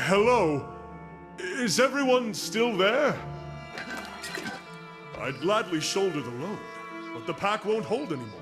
Hello? Is everyone still there? I'd gladly shoulder the load, but the pack won't hold anymore.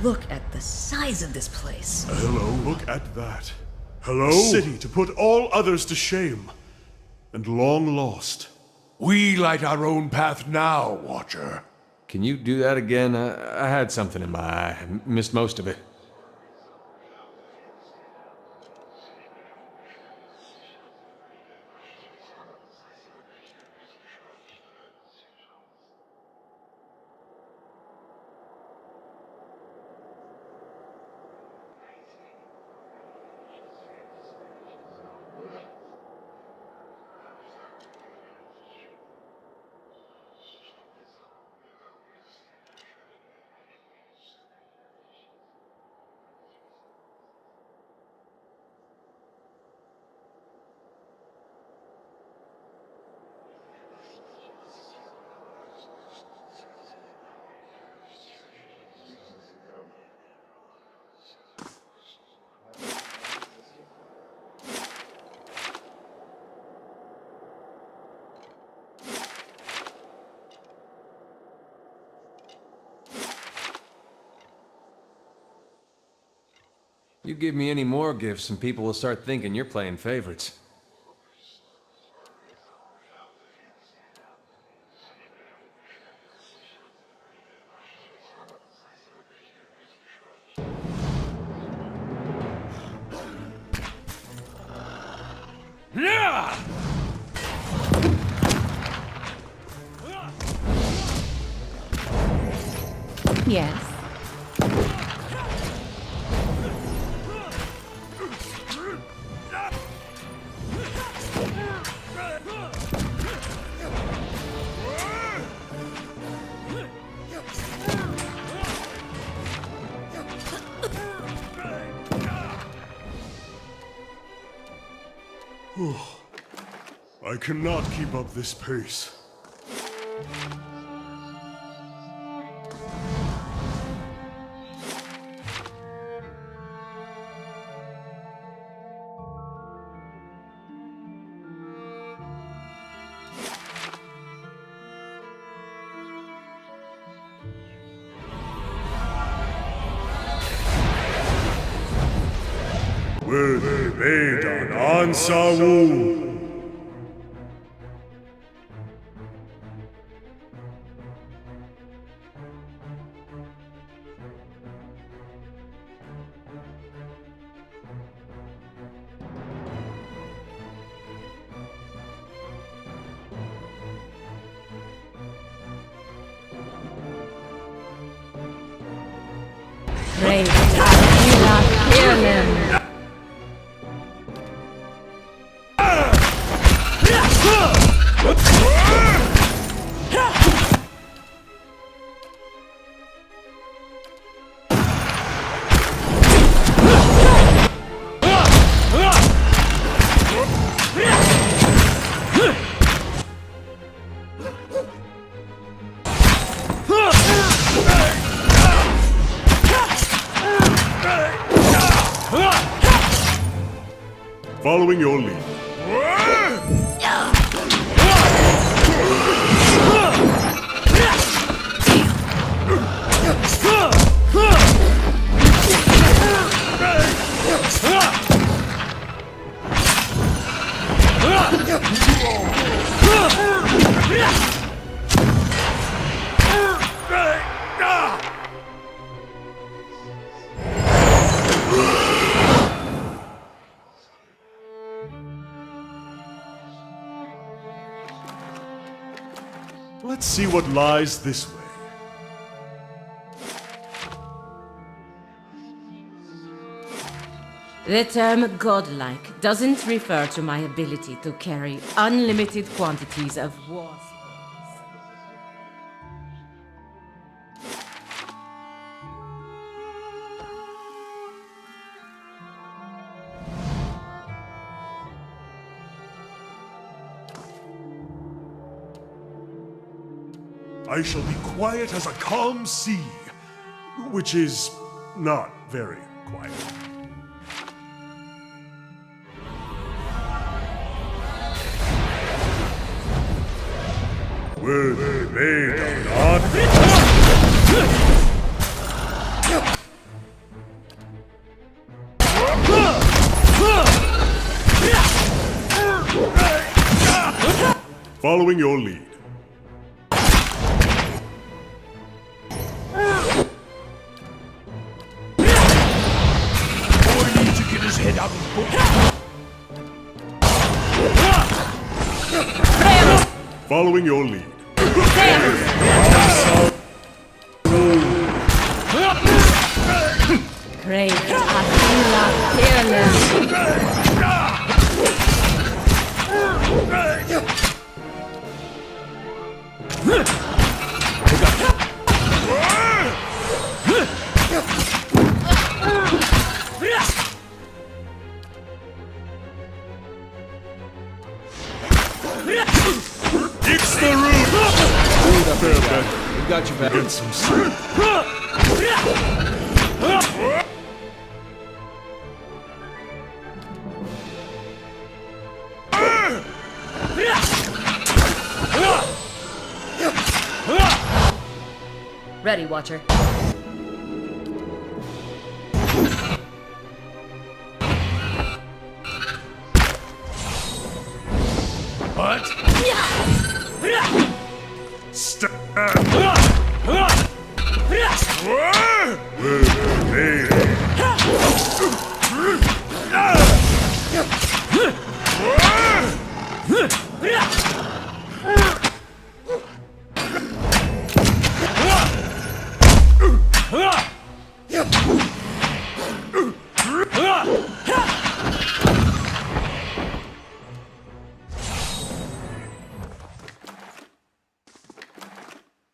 Look at the size of this place. Hello, look at that. Hello? A city to put all others to shame. And long lost. We light our own path now, Watcher. Can you do that again? I had something in my eye. I missed most of it. You give me any more gifts and people will start thinking you're playing favorites. Yes. I cannot keep up this pace. With Maiden Ansawu. Great Aquila Fearlem. Following your lead. Let's see what lies this way. The term godlike doesn't refer to my ability to carry unlimited quantities of war spoils. I shall be quiet as a calm sea, which is not very quiet. Were they made of not? Following your lead. Head out of book. Following your lead. Great Attila fearless. It's the root! Fair bet. We got you back. Get some sleep. Ready, Watcher. What? Stand!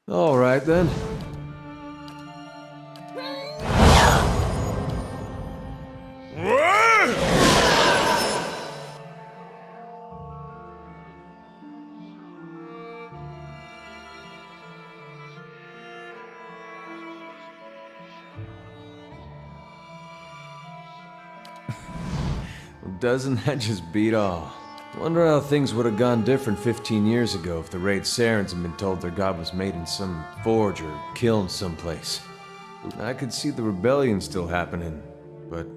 All right, then. Doesn't that just beat all? Wonder how things would have gone different 15 years ago if the Raid Sarens had been told their god was made in some forge or kiln someplace. I could see the rebellion still happening, but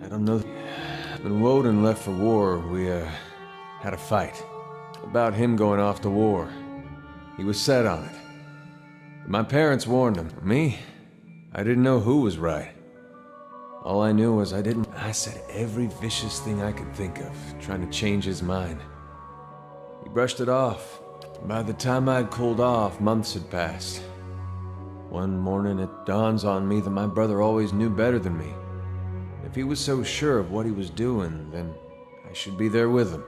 I don't know. When Woden left for war, we had a fight. About him going off to war. He was set on it. My parents warned him. Me? I didn't know who was right. All I knew was I said every vicious thing I could think of, trying to change his mind. He brushed it off. By the time I'd cooled off, months had passed. One morning it dawns on me that my brother always knew better than me. If he was so sure of what he was doing, then I should be there with him.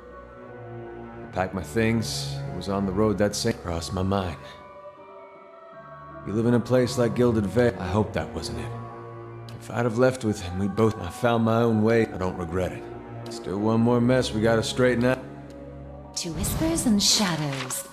I packed my things, I was on the road that same crossed my mind. You live in a place like Gilded Vale, I hope that wasn't it. If I'd have left with him, I found my own way. I don't regret it. Still one more mess we gotta straighten out. To whispers and shadows.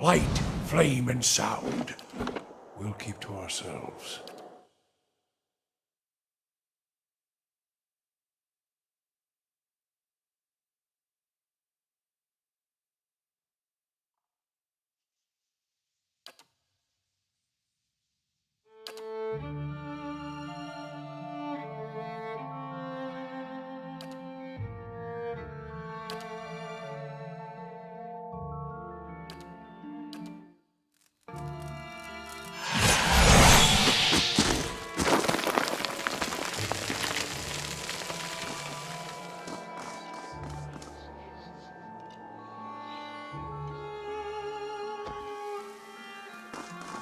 Light, flame, and sound. We'll keep to ourselves.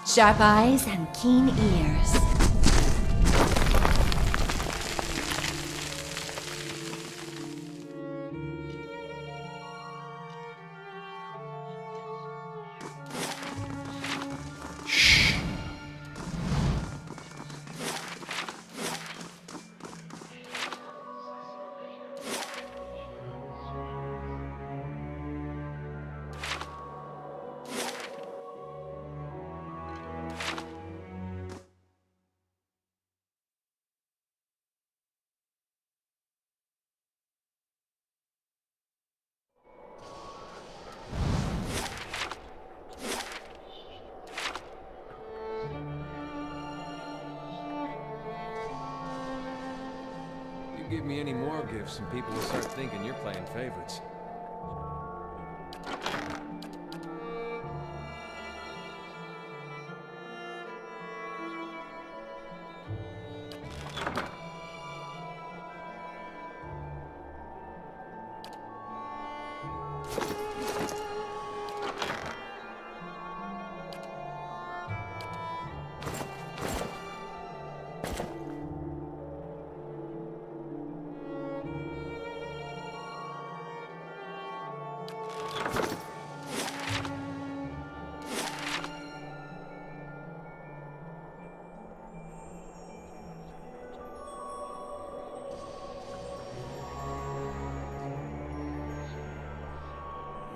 Sharp eyes and keen ears. Give me any more gifts and people will start thinking you're playing favorites.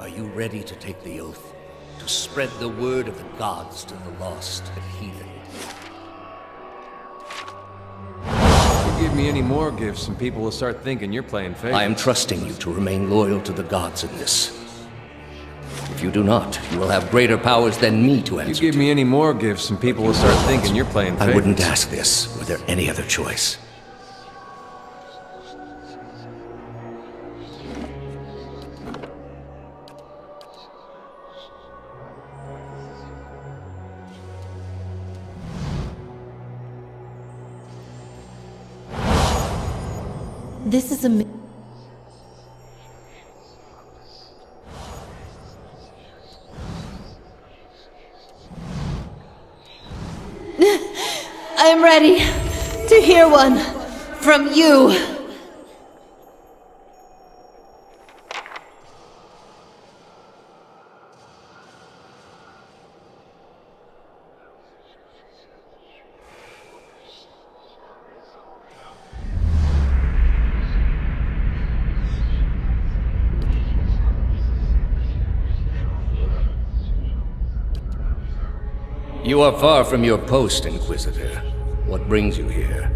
Are you ready to take the oath? To spread the word of the gods to the lost and heathen? You give me any more gifts and people will start thinking you're playing favorites. I am trusting you to remain loyal to the gods in this. If you do not, you will have greater powers than me to answer. You give me any more gifts and people will start thinking you're playing favorites. I wouldn't ask this were there any other choice. This is a... I'm ready to hear one from you. You are far from your post, Inquisitor. What brings you here?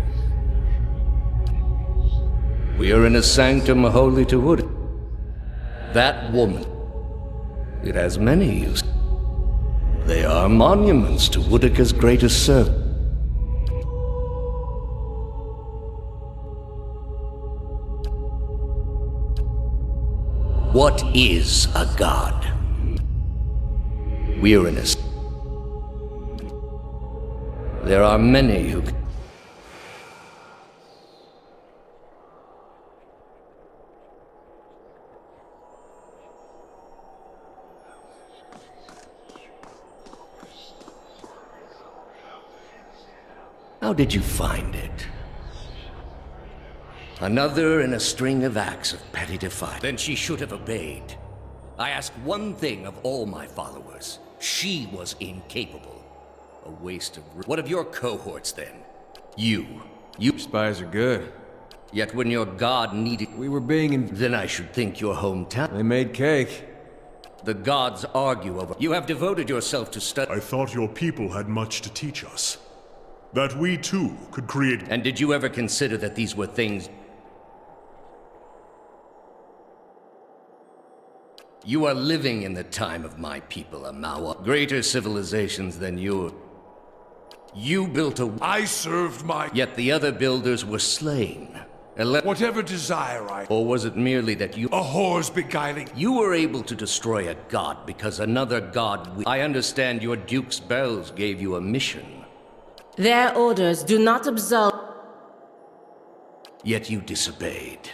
We are in a sanctum holy to Wood. That woman. It has many uses. They are monuments to Woodica's greatest servant. What is a god? We are in a... There are many who... How did you find it? Another in a string of acts of petty defiance. Then she should have obeyed. I ask one thing of all my followers. She was incapable. A waste of... What of your cohorts, then? You. Spies are good. Yet when your god needed... We were being Then I should think your hometown... They made cake. The gods argue over. You have devoted yourself to study. I thought your people had much to teach us. That we too could create. And did you ever consider that these were things? You are living in the time of my people, Amawa. Greater civilizations than yours. You built a... I served my... Yet the other builders were slain. Whatever desire I... Or was it merely that you... A whore's beguiling... You were able to destroy a god because another god... I understand your Duke's bells gave you a mission. Their orders do not absolve. Yet you disobeyed.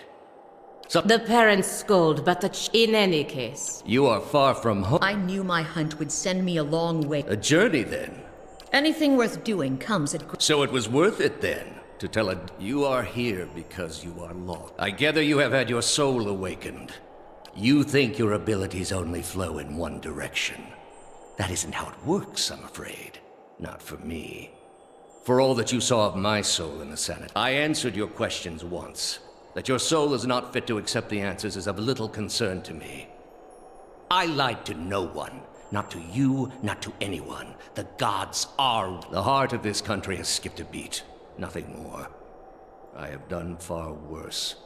The parents scold, but in any case. You are far from home. I knew my hunt would send me a long way. A journey, then. Anything worth doing comes at... So it was worth it, then, to tell a... You are here because you are lost. I gather you have had your soul awakened. You think your abilities only flow in one direction. That isn't how it works, I'm afraid. Not for me. For all that you saw of my soul in the Senate, I answered your questions once. That your soul is not fit to accept the answers is of little concern to me. I lied to no one. Not to you, not to anyone. The gods are... The heart of this country has skipped a beat. Nothing more. I have done far worse.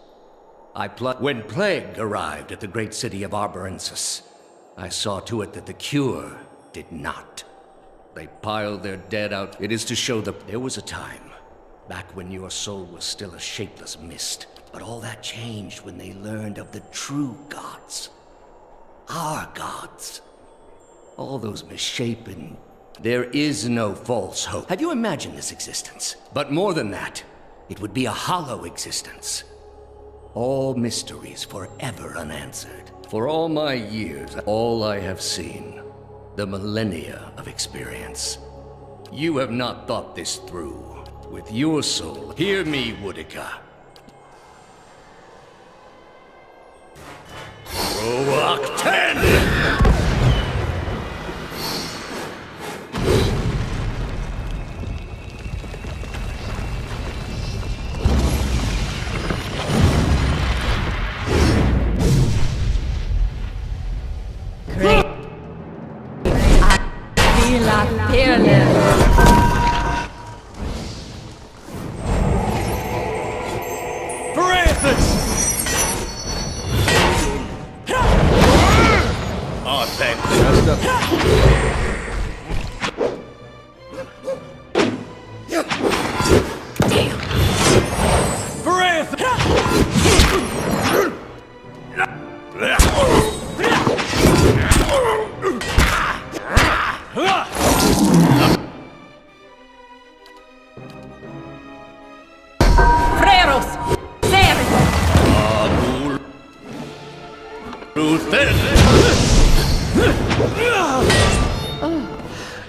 When plague arrived at the great city of Arborensis, I saw to it that the cure did not. They piled their dead out. It is to show that there was a time, back when your soul was still a shapeless mist. But all that changed when they learned of the true gods. Our gods. All those misshapen... There is no false hope. Have you imagined this existence? But more than that, it would be a hollow existence. All mysteries forever unanswered. For all my years, all I have seen, the millennia of experience. You have not thought this through. With your soul, hear me, Woodica. Roach 10!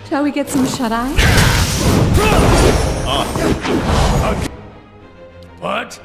Shall we get some shut-eye? What?